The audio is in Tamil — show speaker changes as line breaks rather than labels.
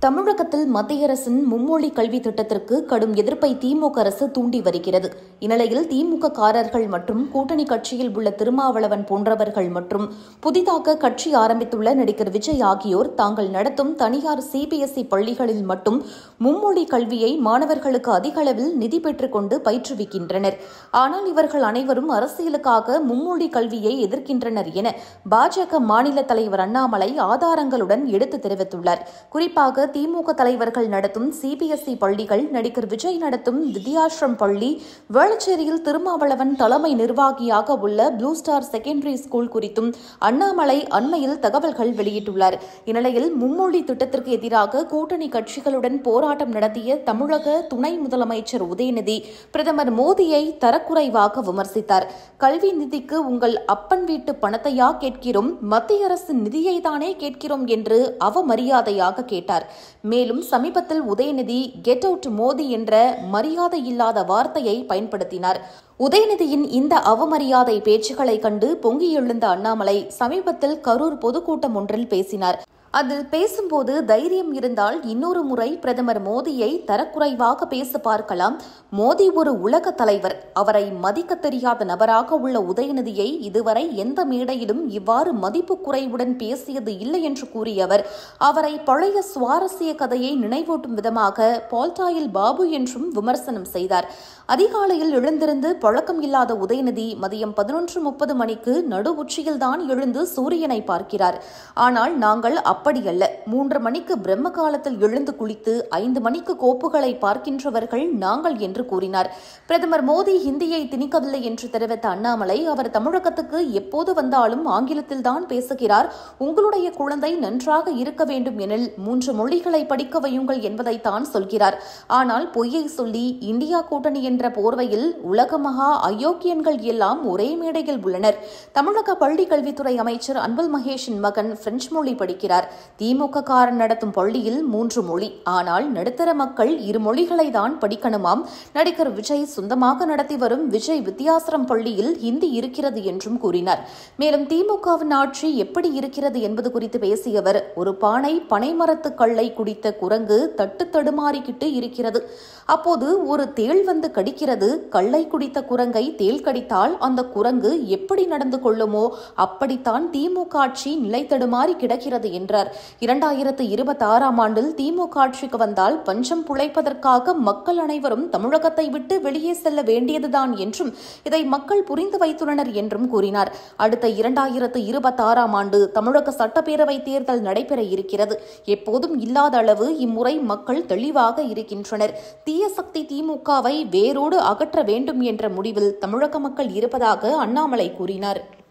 தமிழகத்தில் மத்திய அரசின் மும்மொழி கல்வி திட்டத்திற்கு கடும் எதிர்ப்பை திமுக அரசு தூண்டி வருகிறது. இந்நிலையில் திமுக-காரர்கள் மற்றும் கூட்டணி கட்சியில் உள்ள திருமாவளவன் போன்றவர்கள் மற்றும் புதிதாக கட்சி ஆரம்பித்துள்ள நடிகர் விஜய் ஆகியோர் தாங்கள் நடத்தும் தனியார் சிபிஎஸ்இ பள்ளிகளில் மட்டும் மும்மொழி கல்வியை மாணவர்களுக்கு அதிக அளவில் நிதி பெற்றுக் கொண்டு பயிற்றுவிக்கின்றனர். ஆனால் இவர்கள் அனைவரும் அரசியலுக்காக மும்மொழி கல்வியை எதிர்க்கின்றனர் என பாஜக மாநில தலைவர் அண்ணாமலை ஆதாரங்களுடன் எடுத்து தெரிவித்துள்ளார். குறிப்பாக திமுக தலைவர்கள் நடத்தும் சிபிஎஸ்இ பள்ளிகள், நடிகர் விஜய் நடத்தும் வித்யாஸ்ரம் பள்ளி, வேளச்சேரியில் திருமாவளவன் தலைமை நிர்வாகியாக உள்ள ப்ளூ ஸ்டார் செகண்டரி ஸ்கூல் குறித்தும் அண்ணாமலை அண்மையில் தகவல்கள் வெளியிட்டுள்ளார். இந்நிலையில் மும்மொழி திட்டத்திற்கு எதிராக கூட்டணி கட்சிகளுடன் போராட்டம் நடத்திய தமிழக துணை முதலமைச்சர் உதயநிதி பிரதமர் மோடியை தரக்குறைவாக விமர்சித்தார். கல்வி நிதிக்கு உங்கள் அப்பன் வீட்டு பணத்தையா கேட்கிறோம், மத்திய அரசின் நிதியைத்தானே கேட்கிறோம் என்று அவமரியாதையாக கேட்டார். மேலும் சமீபத்தில் உதயநிதி கெட் அவுட் மோடி என்ற மரியாதையில்லாத வார்த்தையை பயன்படுத்தினார். உதயநிதியின் இந்த அவமரியாதை பேச்சுக்களை கண்டு பொங்கி எழுந்த அண்ணாமலை சமீபத்தில் கரூர் பொதுக்கூட்டம் ஒன்றில் பேசினார். அதில் பேசும்போது தைரியம் இருந்தால் இன்னொரு முறை பிரதமர் மோடியை தரக்குறைவாக பேச பார்க்கலாம். மோடி ஒரு உலக தலைவர். அவரை மதிக்க தெரியாத நபராக உள்ள உதயநிதியை இதுவரை எந்த மேடையிலும் இவ்வாறு மதிப்பு குறைவுடன் பேசியது இல்லை என்று கூறிய அவர், அவரை பழைய சுவாரஸ்ய கதையை நினைவூட்டும் விதமாக பால்டாயில் பாபு என்றும் விமர்சனம் செய்தார். அதிகாலையில் எழுந்திருந்து பழக்கம் இல்லாத உதயநிதி மதியம் 11:30 மணிக்கு நடு உச்சியில்தான் எழுந்து சூரியனை பார்க்கிறார். ஆனால் நாங்கள் அப்படியல்ல. 3 மணிக்கு பிரம்ம காலத்தில் எழுந்து குளித்து 5 மணிக்கு கோப்புகளை பார்க்கின்றவர்கள் நாங்கள் என்று கூறினார். பிரதமர் மோடி ஹிந்தியை திணிக்கவில்லை என்று தெரிவித்த அண்ணாமலை, அவர் தமிழகத்துக்கு எப்போது வந்தாலும் ஆங்கிலத்தில்தான் பேசுகிறார். உங்களுடைய குழந்தை நன்றாக இருக்க வேண்டும் எனில் 3 மொழிகளை படிக்க வையுங்கள் என்பதைத்தான் சொல்கிறார். ஆனால் பொய்யை சொல்லி இந்தியா கூட்டணி என்ற போர்வையில் உலக மகா அயோக்கியன்கள் எல்லாம் ஒரே மேடையில் உள்ளனர். தமிழக பள்ளி கல்வித்துறை அமைச்சர் அன்பில் மகேஷின் மகன் பிரெஞ்சு மொழி படிக்கிறார். திமுக காரன் நடத்தும் பள்ளியில் 3 மொழி. ஆனால் நடுத்தர மக்கள் 2 மொழிகளை தான் படிக்கணுமாம். நடிகர் விஜய் சொந்தமாக நடத்தி வரும் விஜய் வித்யாசிரம் பள்ளியில் ஹிந்தி இருக்கிறது என்றும் கூறினார். மேலும் திமுகவின் ஆட்சி எப்படி இருக்கிறது என்பது குறித்து பேசிய அவர், ஒரு பானை பனைமரத்து கல்லை குடித்த குரங்கு தட்டு தடுமாறிக்கிட்டு இருக்கிறது. அப்போது ஒரு தேள் வந்து கடிக்கிறது. கல்லை குடித்த குரங்கை தேள் கடித்தால் அந்த குரங்கு எப்படி நடந்து கொள்ளுமோ அப்படித்தான் திமுக ஆட்சி நிலை தடுமாறி கிடக்கிறது என்றார். 2026ஆம் ஆண்டில் திமுக ஆட்சிக்கு வந்தால் பஞ்சம் புழைப்பதற்காக மக்கள் அனைவரும் தமிழகத்தை விட்டு வெளியே செல்ல வேண்டியதுதான் என்றும் இதை மக்கள் புரிந்து வைத்துள்ளனர் என்றும் கூறினார். அடுத்த 2026ஆம் ஆண்டு தமிழக சட்டப்பேரவை தேர்தல் நடைபெற இருக்கிறது. எப்போதும் இல்லாத அளவு இம்முறை மக்கள் தெளிவாக இருக்கின்றனர். தீய சக்தி திமுகவை வேரோடு அகற்ற வேண்டும் என்ற முடிவில் தமிழக மக்கள் இருப்பதாக அண்ணாமலை கூறினார்.